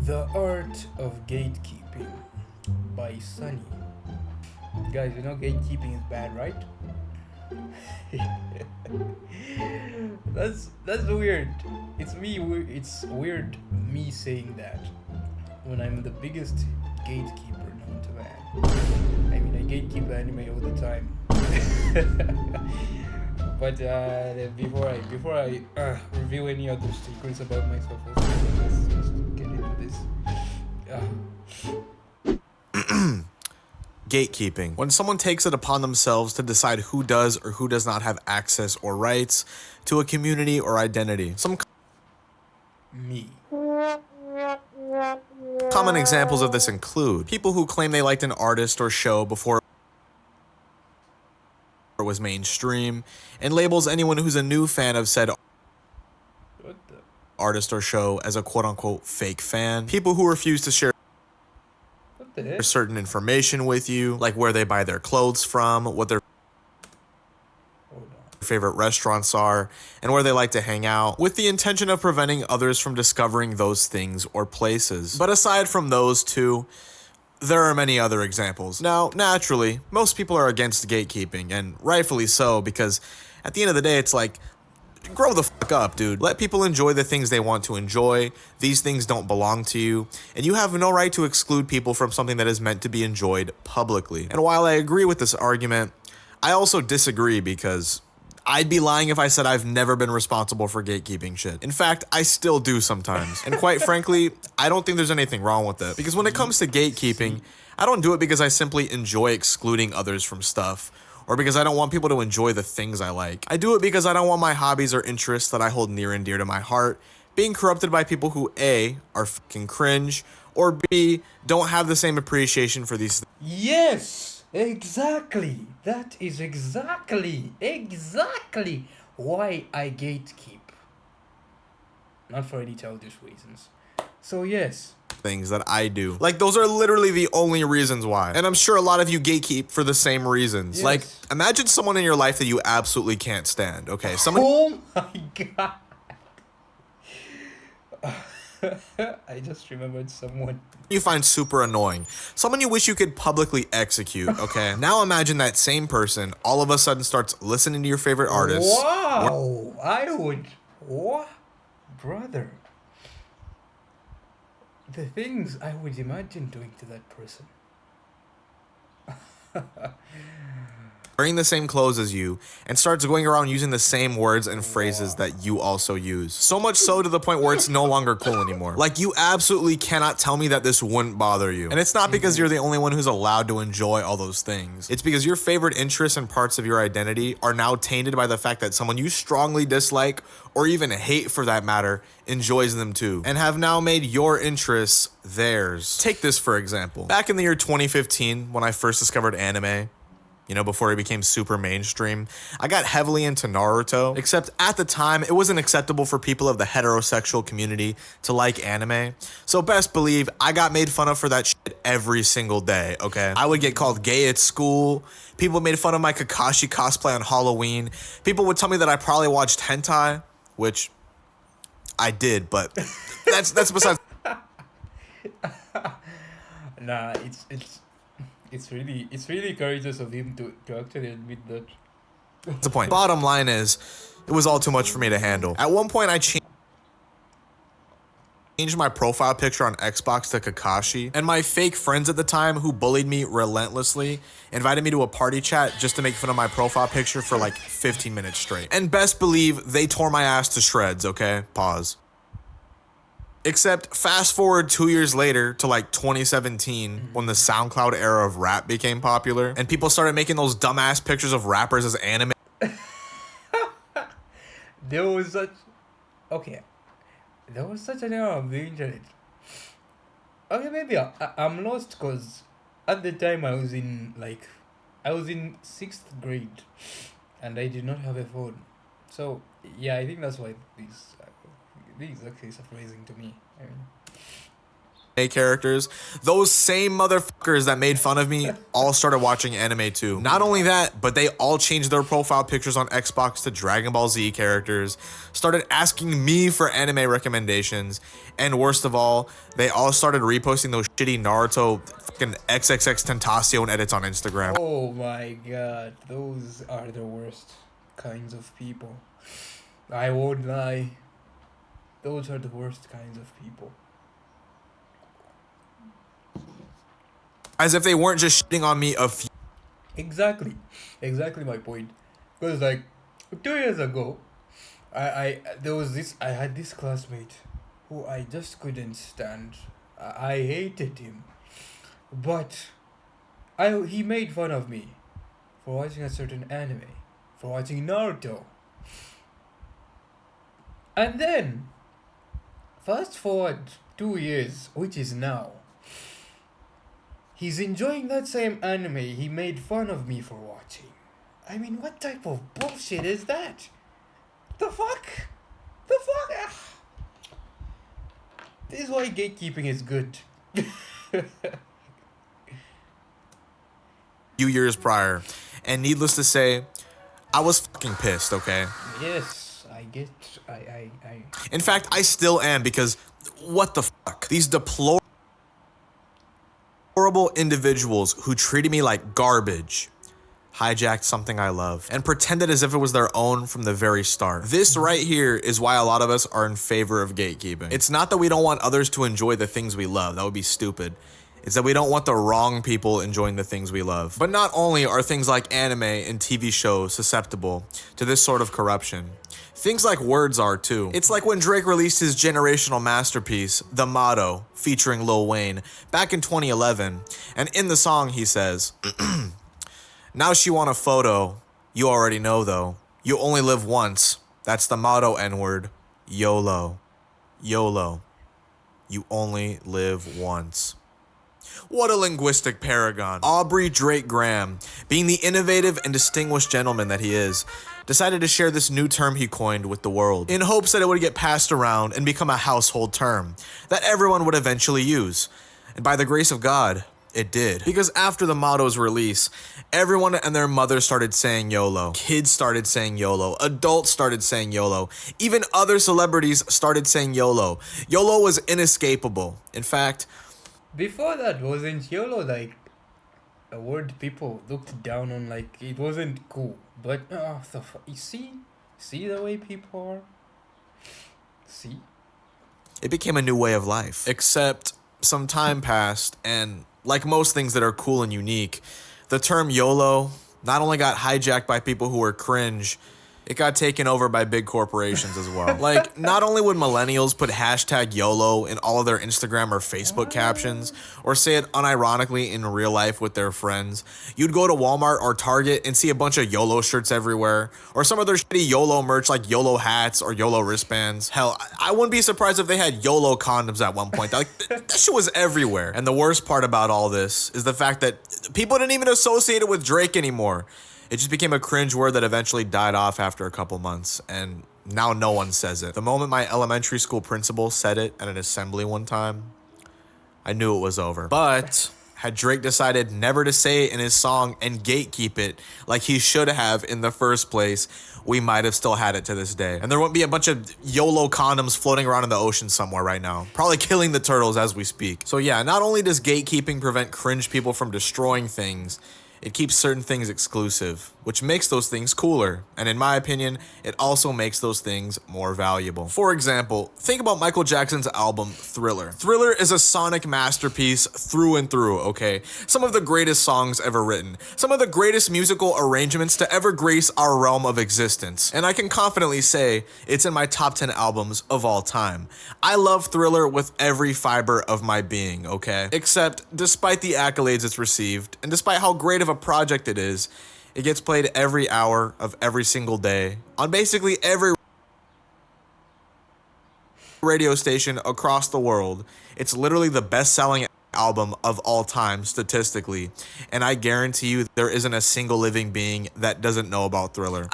The Art of Gatekeeping by Sunny. Guys, you know gatekeeping is bad, right? that's weird. It's weird me saying that when I'm the biggest gatekeeper known to man. I mean, I gatekeep anime all the time. But before I reveal any other secrets about myself, let's get into this. Gatekeeping. When someone takes it upon themselves to decide who does or who does not have access or rights to a community or identity. Some Me. common examples of this include people who claim they liked an artist or show before it was mainstream, and labels anyone who's a new fan of said What the? artist or show as a quote-unquote fake fan. People who refuse to share What the heck? certain information with you, like where they buy their clothes from, what their Hold on. favorite restaurants are, and where they like to hang out, with the intention of preventing others from discovering those things or places. But aside from those two, there are many other examples. Now, naturally, most people are against gatekeeping, and rightfully so, because at the end of the day, it's like, grow the fuck up, dude. Let people enjoy the things they want to enjoy. These things don't belong to you, and you have no right to exclude people from something that is meant to be enjoyed publicly. And while I agree with this argument, I also disagree because I'd be lying if I said I've never been responsible for gatekeeping shit. In fact, I still do sometimes. And quite frankly, I don't think there's anything wrong with it. Because when it comes to gatekeeping, I don't do it because I simply enjoy excluding others from stuff, or because I don't want people to enjoy the things I like. I do it because I don't want my hobbies or interests that I hold near and dear to my heart being corrupted by people who A, are fucking cringe, or B, don't have the same appreciation for these things. Yes! Exactly! That is exactly why I gatekeep. Not for any childish reasons. So yes. Things that I do. Like, those are literally the only reasons why. And I'm sure a lot of you gatekeep for the same reasons. Yes. Like, imagine someone in your life that you absolutely can't stand, okay? Someone Oh my god! I just remembered someone. you find super annoying. Someone you wish you could publicly execute, okay? Now imagine that same person all of a sudden starts listening to your favorite artists. Wow! I would. What? Brother. The things I would imagine doing to that person. Wearing the same clothes as you, and starts going around using the same words and phrases that you also use. So much so to the point where it's no longer cool anymore. Like, you absolutely cannot tell me that this wouldn't bother you. And it's not because you're the only one who's allowed to enjoy all those things. It's because your favorite interests and parts of your identity are now tainted by the fact that someone you strongly dislike, or even hate for that matter, enjoys them too, and have now made your interests theirs. Take this for example. Back in the year 2015, when I first discovered anime, you know, before it became super mainstream, I got heavily into Naruto, except at the time, it wasn't acceptable for people of the heterosexual community to like anime. So best believe I got made fun of for that shit every single day, okay? I would get called gay at school. People made fun of my Kakashi cosplay on Halloween. People would tell me that I probably watched hentai, which I did, but that's besides Nah, it's really courageous of him to actually admit that. the point. Bottom line is, it was all too much for me to handle. At one point, I changed my profile picture on Xbox to Kakashi, and my fake friends at the time who bullied me relentlessly invited me to a party chat just to make fun of my profile picture for like 15 minutes straight. And best believe they tore my ass to shreds, okay? Pause. Except fast forward 2 years later to like 2017 when the SoundCloud era of rap became popular and people started making those dumbass pictures of rappers as anime. There was such an era of the internet. Okay, maybe I'm lost because at the time I was in 6th grade and I did not have a phone. So yeah, I think that's why these actually surprising to me. I mean, characters, those same motherfuckers that made fun of me all started watching anime too. Not only that, but they all changed their profile pictures on Xbox to Dragon Ball Z characters, started asking me for anime recommendations, and worst of all, they all started reposting those shitty Naruto fucking XXX Tentacion edits on Instagram. Oh my god, those are the worst kinds of people. I won't lie. Those are the worst kinds of people. As if they weren't just shitting on me a few. Exactly my point. Because like 2 years ago, I had this classmate who I just couldn't stand. I hated him, but he made fun of me for watching a certain anime, for watching Naruto, and then fast forward 2 years, which is now. He's enjoying that same anime he made fun of me for watching. I mean, what type of bullshit is that? The fuck? Ah. This is why gatekeeping is good. Few years prior, and needless to say, I was fucking pissed, okay? Yes, I In fact, I still am, because what the fuck? These deplorable individuals who treated me like garbage hijacked something I love and pretended as if it was their own from the very start. This right here is why a lot of us are in favor of gatekeeping. It's not that we don't want others to enjoy the things we love. That would be stupid. It's that we don't want the wrong people enjoying the things we love. But not only are things like anime and TV shows susceptible to this sort of corruption, things like words are too. It's like when Drake released his generational masterpiece, The Motto, featuring Lil Wayne, back in 2011. And in the song he says, "Now she want a photo, you already know though. You only live once, that's the motto N-word, YOLO. YOLO. You only live once." What a linguistic paragon. Aubrey Drake Graham, being the innovative and distinguished gentleman that he is, decided to share this new term he coined with the world, in hopes that it would get passed around and become a household term that everyone would eventually use. And by the grace of God, it did. Because after the motto's release, everyone and their mother started saying YOLO. Kids started saying YOLO. Adults started saying YOLO. Even other celebrities started saying YOLO. YOLO was inescapable. In fact, before that, wasn't YOLO like a word people looked down on? Like it wasn't cool. But you see the way people are. See, it became a new way of life. Except some time passed, and like most things that are cool and unique, the term YOLO not only got hijacked by people who were cringe, it got taken over by big corporations as well. Like, not only would millennials put hashtag YOLO in all of their Instagram or Facebook captions, or say it unironically in real life with their friends, you'd go to Walmart or Target and see a bunch of YOLO shirts everywhere, or some other shitty YOLO merch like YOLO hats or YOLO wristbands. Hell, I wouldn't be surprised if they had YOLO condoms at one point. Like, that shit was everywhere. And the worst part about all this is the fact that people didn't even associate it with Drake anymore. It just became a cringe word that eventually died off after a couple months, and now no one says it. The moment my elementary school principal said it at an assembly one time, I knew it was over. But had Drake decided never to say it in his song and gatekeep it like he should have in the first place, we might have still had it to this day. And there wouldn't be a bunch of YOLO condoms floating around in the ocean somewhere right now, probably killing the turtles as we speak. So yeah, not only does gatekeeping prevent cringe people from destroying things, it keeps certain things exclusive, which makes those things cooler. And in my opinion, it also makes those things more valuable. For example, think about Michael Jackson's album, Thriller. Thriller is a sonic masterpiece through and through, okay? Some of the greatest songs ever written. Some of the greatest musical arrangements to ever grace our realm of existence. And I can confidently say it's in my top 10 albums of all time. I love Thriller with every fiber of my being, okay? Except, despite the accolades it's received, and despite how great of a project it is, it gets played every hour of every single day on basically every radio station across the world. It's literally the best-selling album of all time statistically, and I guarantee you there isn't a single living being that doesn't know about Thriller.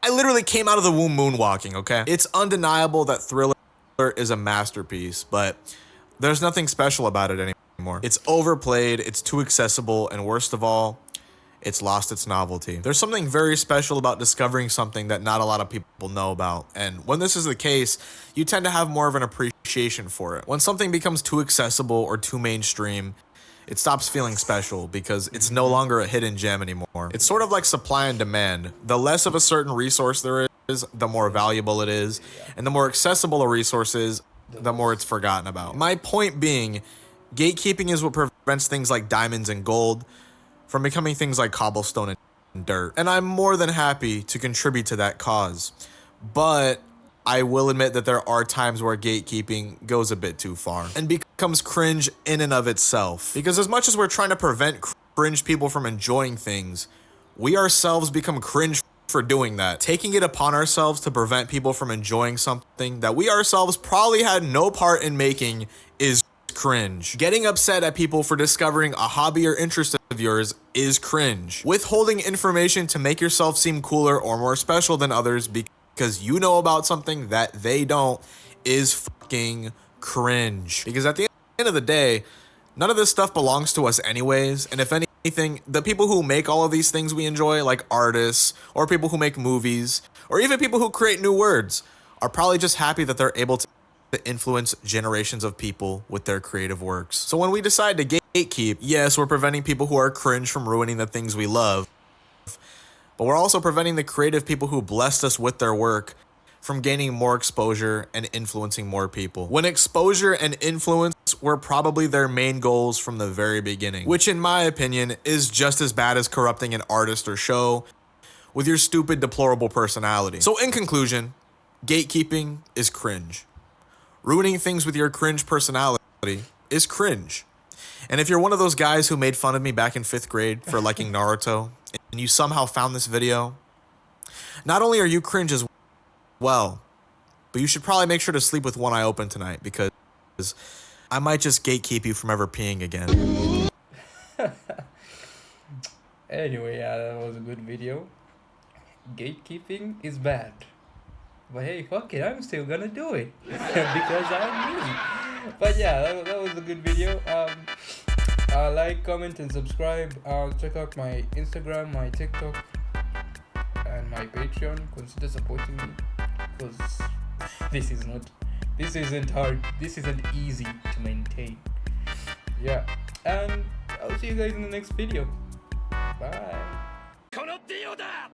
I literally came out of the womb moonwalking, okay? It's undeniable that Thriller is a masterpiece, but There's nothing special about it anymore. It's overplayed, it's too accessible, and worst of all, it's lost its novelty. There's something very special about discovering something that not a lot of people know about. And when this is the case, you tend to have more of an appreciation for it. When something becomes too accessible or too mainstream, it stops feeling special because it's no longer a hidden gem anymore. It's sort of like supply and demand. The less of a certain resource there is, the more valuable it is. And the more accessible a resource is, the more it's forgotten about. My point being, gatekeeping is what prevents things like diamonds and gold from becoming things like cobblestone and dirt. And I'm more than happy to contribute to that cause. But I will admit that there are times where gatekeeping goes a bit too far and becomes cringe in and of itself. Because as much as we're trying to prevent cringe people from enjoying things, we ourselves become cringe for doing that. Taking it upon ourselves to prevent people from enjoying something that we ourselves probably had no part in making is cringe. Getting upset at people for discovering a hobby or interest of yours is cringe. Withholding information to make yourself seem cooler or more special than others because you know about something that they don't is fucking cringe. Because at the end of the day, none of this stuff belongs to us anyways, and if anything, the people who make all of these things we enjoy, like artists, or people who make movies, or even people who create new words, are probably just happy that they're able to influence generations of people with their creative works. So when we decide to gatekeep, yes, we're preventing people who are cringe from ruining the things we love, but we're also preventing the creative people who blessed us with their work from gaining more exposure and influencing more people. When exposure and influence were probably their main goals from the very beginning, which in my opinion is just as bad as corrupting an artist or show with your stupid, deplorable personality. So in conclusion, gatekeeping is cringe. Ruining things with your cringe personality is cringe. And if you're one of those guys who made fun of me back in 5th grade for liking Naruto, and you somehow found this video, not only are you cringe as well, but you should probably make sure to sleep with one eye open tonight, because I might just gatekeep you from ever peeing again. Anyway, yeah, that was a good video. Gatekeeping is bad. But hey, fuck it, I'm still gonna do it. Because I'm me. But yeah, that was a good video. Like, comment, and subscribe. Check out my Instagram, my TikTok, and my Patreon. Consider supporting me. Because this isn't hard. This isn't easy to maintain. Yeah. And I'll see you guys in the next video. Bye.